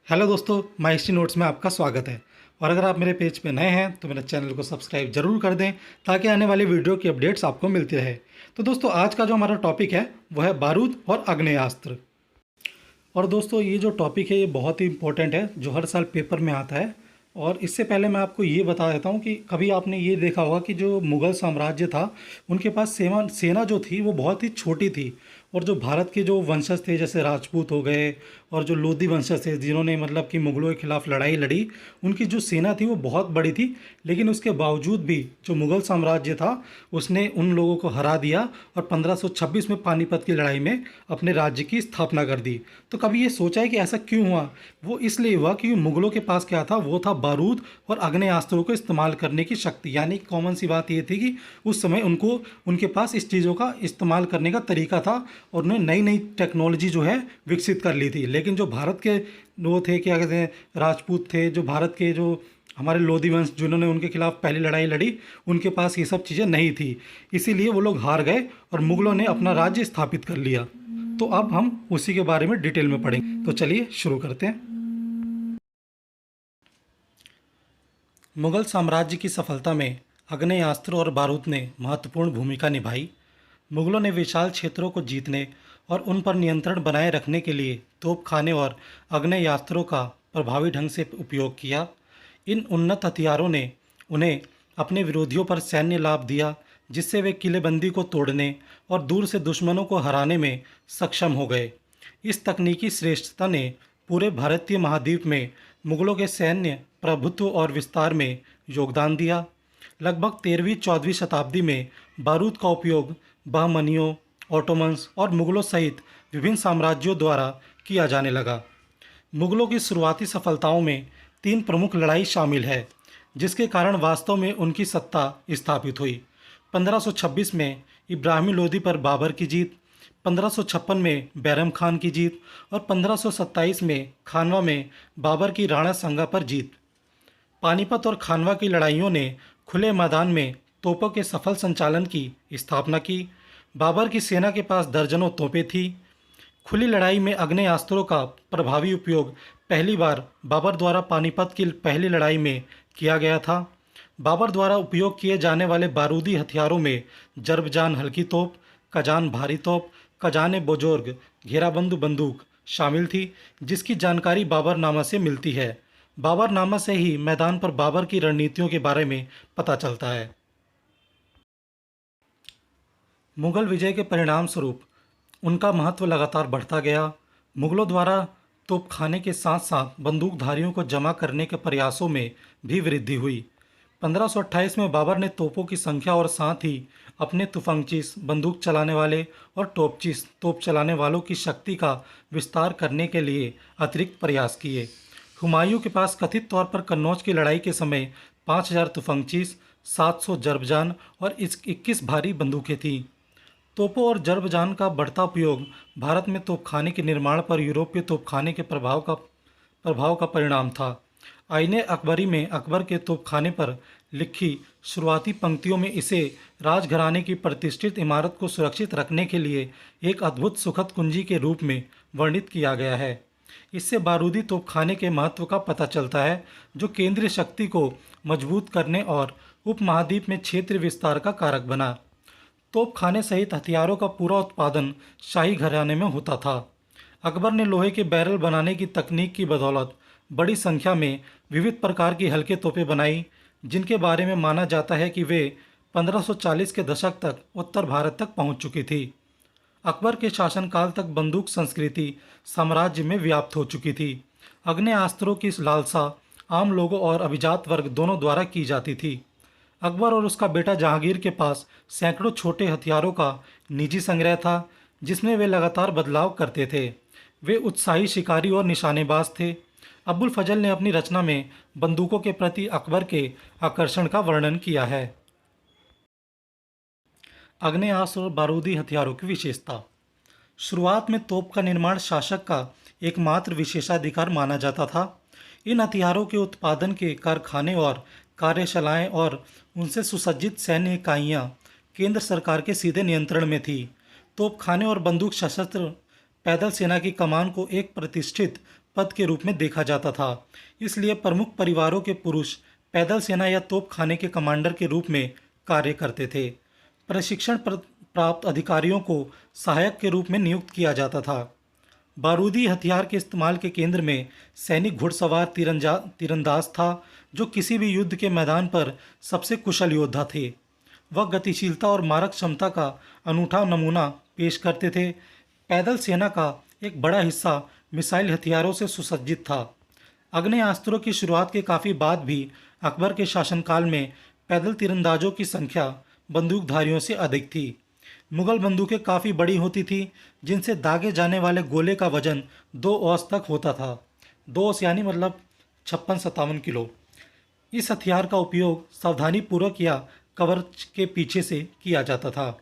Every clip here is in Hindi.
हेलो दोस्तों, माय हिस्ट्री नोट्स में आपका स्वागत है। और अगर आप मेरे पेज पे नए हैं तो मेरे चैनल को सब्सक्राइब जरूर कर दें ताकि आने वाली वीडियो की अपडेट्स आपको मिलती रहे। तो दोस्तों, आज का जो हमारा टॉपिक है वो है बारूद और आग्नेयास्त्र। और दोस्तों, ये जो टॉपिक है ये बहुत ही इंपॉर्टेंट है, जो हर साल पेपर में आता है। और इससे पहले मैं आपको ये बता देता हूँ कि कभी आपने ये देखा होगा कि जो मुग़ल साम्राज्य था उनके पास सेना जो थी वो बहुत ही छोटी थी। और जो भारत के जो वंशज थे, जैसे राजपूत हो गए और जो लोधी वंशज थे जिन्होंने मतलब कि मुग़लों के खिलाफ लड़ाई लड़ी, उनकी जो सेना थी वो बहुत बड़ी थी। लेकिन उसके बावजूद भी जो मुग़ल साम्राज्य था उसने उन लोगों को हरा दिया और 1526 में पानीपत की लड़ाई में अपने राज्य की स्थापना कर दी। तो कभी ये सोचा है कि ऐसा क्यों हुआ? वो इसलिए हुआ क्योंकि मुग़लों के पास क्या था, वो था बारूद और आग्नेयास्त्रों को इस्तेमाल करने की शक्ति। यानी कॉमन सी बात ये थी कि उस समय उनके पास इस चीज़ों का इस्तेमाल करने का तरीका था और उन्हें नई नई टेक्नोलॉजी जो है विकसित कर ली थी। लेकिन जो भारत के वो थे, क्या कहते हैं, राजपूत थे, जो भारत के जो हमारे लोधी वंश जिन्होंने उनके खिलाफ पहली लड़ाई लड़ी, उनके पास ये सब चीज़ें नहीं थी। इसीलिए वो लोग हार गए और मुग़लों ने अपना राज्य स्थापित कर लिया। तो अब हम उसी के बारे में डिटेल में पढ़ेंगे। तो चलिए शुरू करते हैं। मुग़ल साम्राज्य की सफलता में आग्नेयास्त्र और बारूद ने महत्वपूर्ण भूमिका निभाई। मुग़लों ने विशाल क्षेत्रों को जीतने और उन पर नियंत्रण बनाए रखने के लिए तोपखाने और आग्नेयास्त्रों का प्रभावी ढंग से उपयोग किया। इन उन्नत हथियारों ने उन्हें अपने विरोधियों पर सैन्य लाभ दिया, जिससे वे किलेबंदी को तोड़ने और दूर से दुश्मनों को हराने में सक्षम हो गए। इस तकनीकी श्रेष्ठता ने पूरे भारतीय महाद्वीप में मुग़लों के सैन्य प्रभुत्व और विस्तार में योगदान दिया। लगभग 13वीं-14वीं शताब्दी में बारूद का उपयोग बहमनियों, ऑटोमन्स और मुग़लों सहित विभिन्न साम्राज्यों द्वारा किया जाने लगा। मुग़लों की शुरुआती सफलताओं में 3 प्रमुख लड़ाई शामिल है, जिसके कारण वास्तव में उनकी सत्ता स्थापित हुई। 1526 में इब्राहिमी लोदी पर बाबर की जीत, 1556 में बैरम खान की जीत और 1527 में खानवा में बाबर की राणा संगा पर जीत। पानीपत और खानवा की लड़ाइयों ने खुले मैदान में तोपों के सफल संचालन की स्थापना की। बाबर की सेना के पास दर्जनों तोपें थीं। खुली लड़ाई में आग्नेयास्त्रों का प्रभावी उपयोग पहली बार बाबर द्वारा पानीपत की पहली लड़ाई में किया गया था। बाबर द्वारा उपयोग किए जाने वाले बारूदी हथियारों में जरबजान हल्की तोप, कजान भारी तोप, कजान बुजुर्ग घेराबंद बंदूक शामिल थी, जिसकी जानकारी बाबरनामा से मिलती है। बाबरनामा से ही मैदान पर बाबर की रणनीतियों के बारे में पता चलता है। मुगल विजय के परिणाम स्वरूप उनका महत्व लगातार बढ़ता गया। मुगलों द्वारा तोपखाने के साथ साथ बंदूकधारियों को जमा करने के प्रयासों में भी वृद्धि हुई। 1528 में बाबर ने तोपों की संख्या और साथ ही अपने तुफंगचीस बंदूक चलाने वाले और टोपचीस तोप चलाने वालों की शक्ति का विस्तार करने के लिए अतिरिक्त प्रयास किए। हुमायूं के पास कथित तौर पर कन्नौज की लड़ाई के समय 5000 तुफंगचीस, 700 जरबजान और 21 भारी बंदूकें थीं। तोपों और जरबजान का बढ़ता उपयोग भारत में तोपखाने के निर्माण पर यूरोपीय तोपखाने के प्रभाव का परिणाम था। आईने अकबरी में अकबर के तोपखाने पर लिखी शुरुआती पंक्तियों में इसे राजघराने की प्रतिष्ठित इमारत को सुरक्षित रखने के लिए एक अद्भुत सुखद कुंजी के रूप में वर्णित किया गया है। इससे बारूदी तोपखाने के महत्व का पता चलता है, जो केंद्रीय शक्ति को मजबूत करने और उपमहाद्वीप में क्षेत्र विस्तार का कारक बना। तोपखाने सहित हथियारों का पूरा उत्पादन शाही घराने में होता था। अकबर ने लोहे के बैरल बनाने की तकनीक की बदौलत बड़ी संख्या में विविध प्रकार की हल्के तोपें बनाई, जिनके बारे में माना जाता है कि वे 1540 के दशक तक उत्तर भारत तक पहुंच चुकी थी। अकबर के शासनकाल तक बंदूक संस्कृति साम्राज्य में व्याप्त हो चुकी थी। आग्नेयास्त्रों की लालसा आम लोगों और अभिजात वर्ग दोनों द्वारा की जाती थी। अकबर और उसका बेटा जहांगीर के पास सैकड़ों छोटे हथियारों का निजी संग्रह था, जिसमें वे लगातार बदलाव करते थे। वे उत्साही शिकारी और निशानेबाज थे। अबुल फजल ने अपनी रचना में बंदूकों के प्रति अकबर के आकर्षण का वर्णन किया है। आग्नेयास्त्र और बारूदी हथियारों की विशेषता। शुरुआत में तोप का निर्माण शासक का एकमात्र विशेषाधिकार माना जाता था। इन हथियारों के उत्पादन के कारखाने और कार्यशालाएं और उनसे सुसज्जित सैन्य इकाइयां केंद्र सरकार के सीधे नियंत्रण में थी। तोपखाने और बंदूक सशस्त्र पैदल सेना की कमान को एक प्रतिष्ठित पद के रूप में देखा जाता था। इसलिए प्रमुख परिवारों के पुरुष पैदल सेना या तोपखाने के कमांडर के रूप में कार्य करते थे। प्राप्त अधिकारियों को सहायक के रूप में नियुक्त किया जाता था। बारूदी हथियार के इस्तेमाल के केंद्र में सैनिक घुड़सवार तीरंदाज था, जो किसी भी युद्ध के मैदान पर सबसे कुशल योद्धा थे। वह गतिशीलता और मारक क्षमता का अनूठा नमूना पेश करते थे। पैदल सेना का एक बड़ा हिस्सा मिसाइल हथियारों से सुसज्जित था। आग्नेयास्त्रों की शुरुआत के काफ़ी बाद भी अकबर के शासनकाल में पैदल तीरंदाजों की संख्या बंदूकधारियों से अधिक थी। मुगल बंदूकें काफ़ी बड़ी होती थी, जिनसे दागे जाने वाले गोले का वजन 2 औंस तक होता था। 2 औंस यानी मतलब 56-57 किलो। इस हथियार का उपयोग सावधानीपूर्वक या कवच के पीछे से किया जाता था।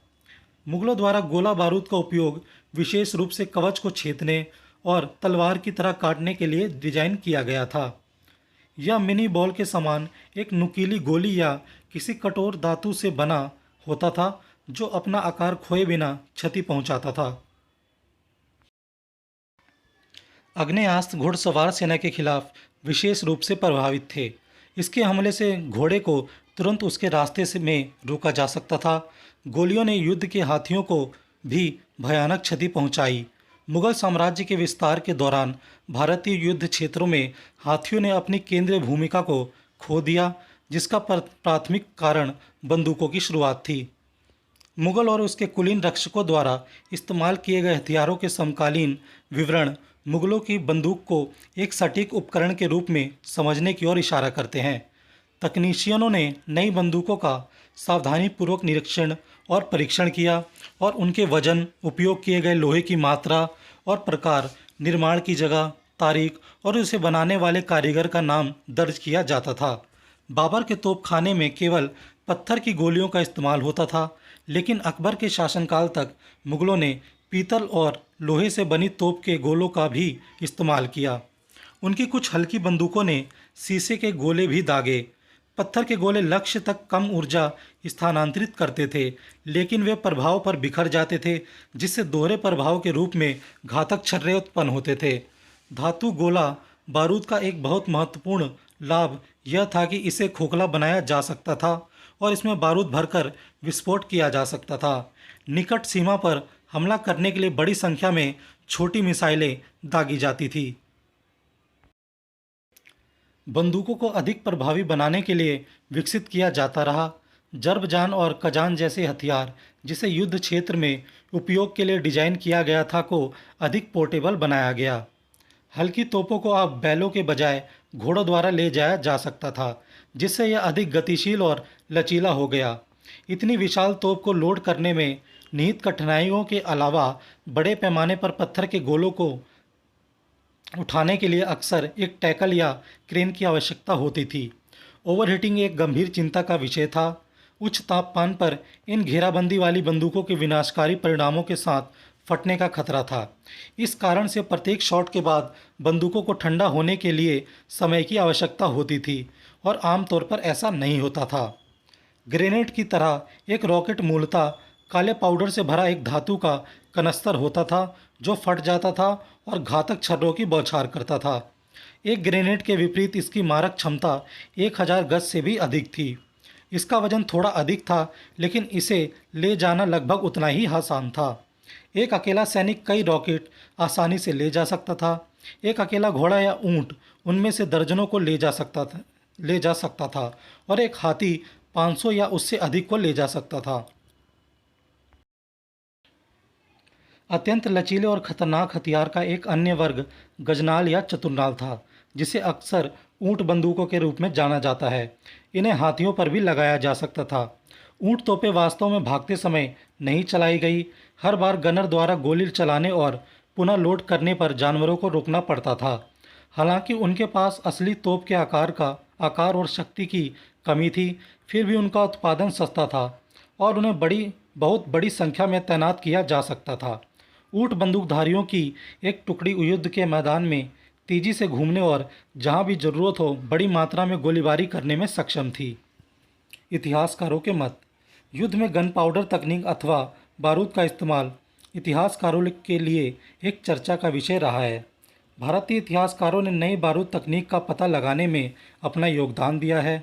मुगलों द्वारा गोला बारूद का उपयोग विशेष रूप से कवच को छेदने और तलवार की तरह काटने के लिए डिजाइन किया गया था। यह मिनी बॉल के समान एक नुकीली गोली या किसी कठोर धातु से बना होता था, जो अपना आकार खोए बिना क्षति पहुंचाता था। आग्नेयास्त्र घुड़सवार सेना के खिलाफ विशेष रूप से प्रभावित थे। इसके हमले से घोड़े को तुरंत उसके रास्ते से में रोका जा सकता था। गोलियों ने युद्ध के हाथियों को भी भयानक क्षति पहुंचाई। मुगल साम्राज्य के विस्तार के दौरान भारतीय युद्ध क्षेत्रों में हाथियों ने अपनी केंद्रीय भूमिका को खो दिया, जिसका प्राथमिक कारण बंदूकों की शुरुआत थी। मुगल और उसके कुलीन रक्षकों द्वारा इस्तेमाल किए गए हथियारों के समकालीन विवरण मुगलों की बंदूक को एक सटीक उपकरण के रूप में समझने की ओर इशारा करते हैं। तकनीशियनों ने नई बंदूकों का सावधानीपूर्वक निरीक्षण और परीक्षण किया और उनके वजन, उपयोग किए गए लोहे की मात्रा और प्रकार, निर्माण की जगह, तारीख और उसे बनाने वाले कारीगर का नाम दर्ज किया जाता था। बाबर के तोपखाने में केवल पत्थर की गोलियों का इस्तेमाल होता था, लेकिन अकबर के शासनकाल तक मुगलों ने पीतल और लोहे से बनी तोप के गोलों का भी इस्तेमाल किया। उनकी कुछ हल्की बंदूकों ने शीशे के गोले भी दागे। पत्थर के गोले लक्ष्य तक कम ऊर्जा स्थानांतरित करते थे, लेकिन वे प्रभाव पर बिखर जाते थे, जिससे दोहरे प्रभाव के रूप में घातक छर्रे उत्पन्न होते थे। धातु गोला बारूद का एक बहुत महत्वपूर्ण लाभ यह था कि इसे खोखला बनाया जा सकता था और इसमें बारूद भरकर विस्फोट किया जा सकता था। निकट सीमा पर हमला करने के लिए बड़ी संख्या में छोटी मिसाइलें दागी जाती थी। बंदूकों को अधिक प्रभावी बनाने के लिए विकसित किया जाता रहा। जरबजान और कजान जैसे हथियार, जिसे युद्ध क्षेत्र में उपयोग के लिए डिजाइन किया गया था, को अधिक पोर्टेबल बनाया गया। हल्की तोपों को अब बैलों के बजाय घोड़ों द्वारा ले जाया जा सकता था, जिससे यह अधिक गतिशील और लचीला हो गया। इतनी विशाल तोप को लोड करने में निहित कठिनाइयों के अलावा बड़े पैमाने पर पत्थर के गोलों को उठाने के लिए अक्सर एक टैकल या क्रेन की आवश्यकता होती थी। ओवरहीटिंग एक गंभीर चिंता का विषय था। उच्च तापमान पर इन घेराबंदी वाली बंदूकों के विनाशकारी परिणामों के साथ फटने का खतरा था। इस कारण से प्रत्येक शॉट के बाद बंदूकों को ठंडा होने के लिए समय की आवश्यकता होती थी और आमतौर पर ऐसा नहीं होता था। ग्रेनेड की तरह एक रॉकेट मूलतः काले पाउडर से भरा एक धातु का कनस्तर होता था, जो फट जाता था और घातक छर्रों की बौछार करता था। एक ग्रेनेड के विपरीत इसकी मारक क्षमता 1000 गज से भी अधिक थी। इसका वजन थोड़ा अधिक था, लेकिन इसे ले जाना लगभग उतना ही आसान था। एक अकेला सैनिक कई रॉकेट आसानी से ले जा सकता था। एक अकेला घोड़ा या ऊंट उनमें से दर्जनों को ले जा सकता था और एक हाथी 500 या उससे अधिक को ले जा सकता था। अत्यंत लचीले और खतरनाक हथियार का एक अन्य वर्ग गजनाल या चतुरनाल था, जिसे अक्सर ऊंट बंदूकों के रूप में जाना जाता है। इन्हें हाथियों पर भी लगाया जा सकता था। ऊंट तोपें वास्तव में भागते समय नहीं चलाई गई। हर बार गनर द्वारा गोली चलाने और पुनः लोड करने पर जानवरों को रोकना पड़ता था। हालांकि उनके पास असली तोप के आकार और शक्ति की कमी थी, फिर भी उनका उत्पादन सस्ता था और उन्हें बहुत बड़ी संख्या में तैनात किया जा सकता था। ऊंट बंदूकधारियों की एक टुकड़ी युद्ध के मैदान में तेजी से घूमने और जहां भी जरूरत हो बड़ी मात्रा में गोलीबारी करने में सक्षम थी। इतिहासकारों के मत। युद्ध में गन पाउडर तकनीक अथवा बारूद का इस्तेमाल इतिहासकारों के लिए एक चर्चा का विषय रहा है। भारतीय इतिहासकारों ने नई बारूद तकनीक का पता लगाने में अपना योगदान दिया है।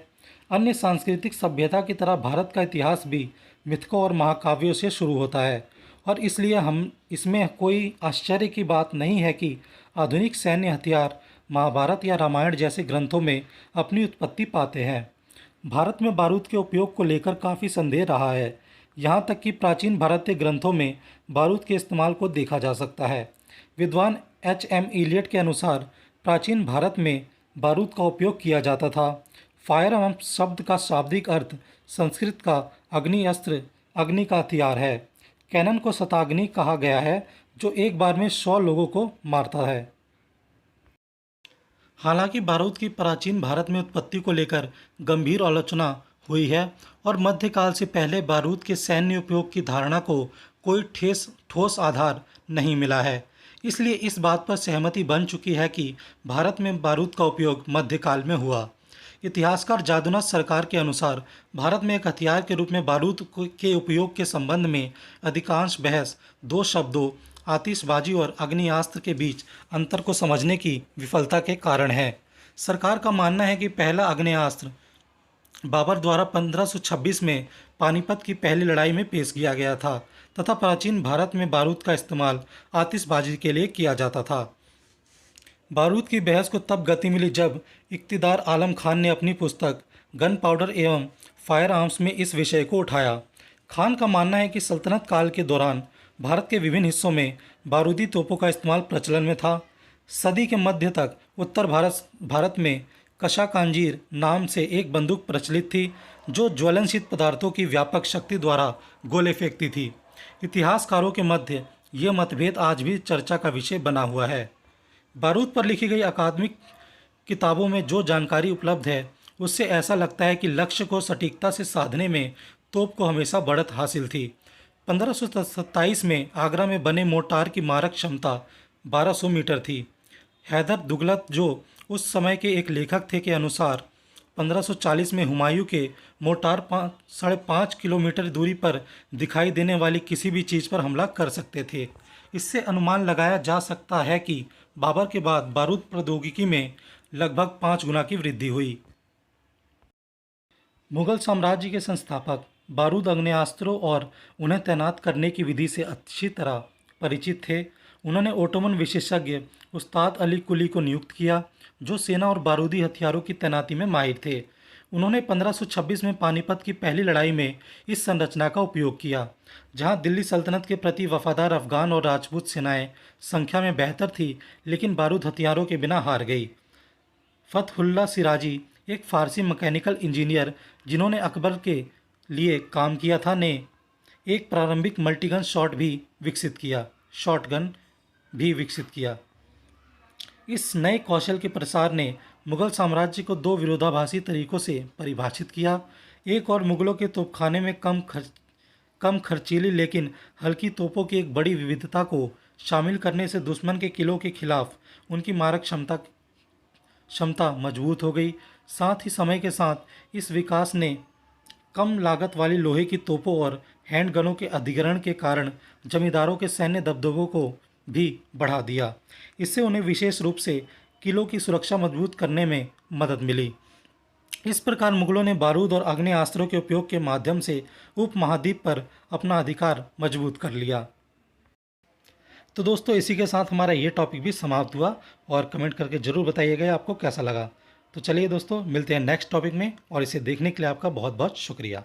अन्य सांस्कृतिक सभ्यता की तरह भारत का इतिहास भी मिथकों और महाकाव्यों से शुरू होता है, और इसलिए हम इसमें कोई आश्चर्य की बात नहीं है कि आधुनिक सैन्य हथियार महाभारत या रामायण जैसे ग्रंथों में अपनी उत्पत्ति पाते हैं। भारत में बारूद के उपयोग को लेकर काफ़ी संदेह रहा है। यहाँ तक कि प्राचीन भारतीय ग्रंथों में बारूद के इस्तेमाल को देखा जा सकता है। विद्वान एच.एम. इलियट के अनुसार प्राचीन भारत में बारूद का उपयोग किया जाता था। फायर आर्म शब्द का शाब्दिक अर्थ संस्कृत का अग्नि अस्त्र, अग्नि का हथियार है। कैनन को शताग्नि कहा गया है, जो एक बार में 100 लोगों को मारता है। हालांकि बारूद की प्राचीन भारत में उत्पत्ति को लेकर गंभीर आलोचना हुई है और मध्यकाल से पहले बारूद के सैन्य उपयोग की धारणा को कोई ठोस आधार नहीं मिला है। इसलिए इस बात पर सहमति बन चुकी है कि भारत में बारूद का उपयोग मध्यकाल में हुआ। इतिहासकार जादुनाथ सरकार के अनुसार भारत में एक हथियार के रूप में बारूद के उपयोग के संबंध में अधिकांश बहस दो शब्दों आतिशबाजी और अग्नियास्त्र के बीच अंतर को समझने की विफलता के कारण है। सरकार का मानना है कि पहला आग्नेयास्त्र बाबर द्वारा 1526 में पानीपत की पहली लड़ाई में पेश किया गया था तथा प्राचीन भारत में बारूद का इस्तेमाल आतिशबाजी के लिए किया जाता था। बारूद की बहस को तब गति मिली जब इक़्तिदार आलम खान ने अपनी पुस्तक गन पाउडर एवं फायर आर्म्स में इस विषय को उठाया। खान का मानना है कि सल्तनत काल के दौरान भारत के विभिन्न हिस्सों में बारूदी तोपों का इस्तेमाल प्रचलन में था। सदी के मध्य तक उत्तर भारत में कशा कांजीर नाम से एक बंदूक प्रचलित थी, जो ज्वलनशील पदार्थों की व्यापक शक्ति द्वारा गोले फेंकती थी। इतिहासकारों के मध्य ये मतभेद आज भी चर्चा का विषय बना हुआ है। बारूद पर लिखी गई अकादमिक किताबों में जो जानकारी उपलब्ध है, उससे ऐसा लगता है कि लक्ष्य को सटीकता से साधने में तोप को हमेशा बढ़त हासिल थी। 1527 में आगरा में बने मोर्टार की मारक क्षमता 1200 मीटर थी। हैदर दुगलत, जो उस समय के एक लेखक थे, के अनुसार 1540 में हुमायूं के मोर्टार 5.5 किलोमीटर दूरी पर दिखाई देने वाली किसी भी चीज़ पर हमला कर सकते थे। इससे अनुमान लगाया जा सकता है कि बाबर के बाद बारूद प्रौद्योगिकी में लगभग 5 गुना की वृद्धि हुई। मुगल साम्राज्य के संस्थापक बारूद आग्नेयास्त्रों और उन्हें तैनात करने की विधि से अच्छी तरह परिचित थे। उन्होंने ओटोमन विशेषज्ञ उस्ताद अली कुली को नियुक्त किया, जो सेना और बारूदी हथियारों की तैनाती में माहिर थे। उन्होंने 1526 में पानीपत की पहली लड़ाई में इस संरचना का उपयोग किया, जहां दिल्ली सल्तनत के प्रति वफादार अफगान और राजपूत सेनाएं संख्या में बेहतर थी, लेकिन बारूद हथियारों के बिना हार गई। फतहुल्ला सिराजी, एक फ़ारसी मैकेनिकल इंजीनियर जिन्होंने अकबर के लिए काम किया था, ने एक प्रारंभिक मल्टीगन शॉटगन भी विकसित किया। इस नए कौशल के प्रसार ने मुगल साम्राज्य को दो विरोधाभासी तरीकों से परिभाषित किया। एक और मुगलों के तोपखाने में कम खर्चीली लेकिन हल्की तोपों की एक बड़ी विविधता को शामिल करने से दुश्मन के किलों के खिलाफ उनकी मारक क्षमता मजबूत हो गई। साथ ही समय के साथ इस विकास ने कम लागत वाली लोहे की तोपों और हैंडगनों के अधिग्रहण के कारण जमींदारों के सैन्य दबदबों को भी बढ़ा दिया। इससे उन्हें विशेष रूप से किलों की सुरक्षा मजबूत करने में मदद मिली। इस प्रकार मुगलों ने बारूद और आग्नेयास्त्रों के उपयोग के माध्यम से उपमहाद्वीप पर अपना अधिकार मजबूत कर लिया। तो दोस्तों, इसी के साथ हमारा ये टॉपिक भी समाप्त हुआ और कमेंट करके ज़रूर बताइएगा आपको कैसा लगा। तो चलिए दोस्तों, मिलते हैं नेक्स्ट टॉपिक में, और इसे देखने के लिए आपका बहुत बहुत शुक्रिया।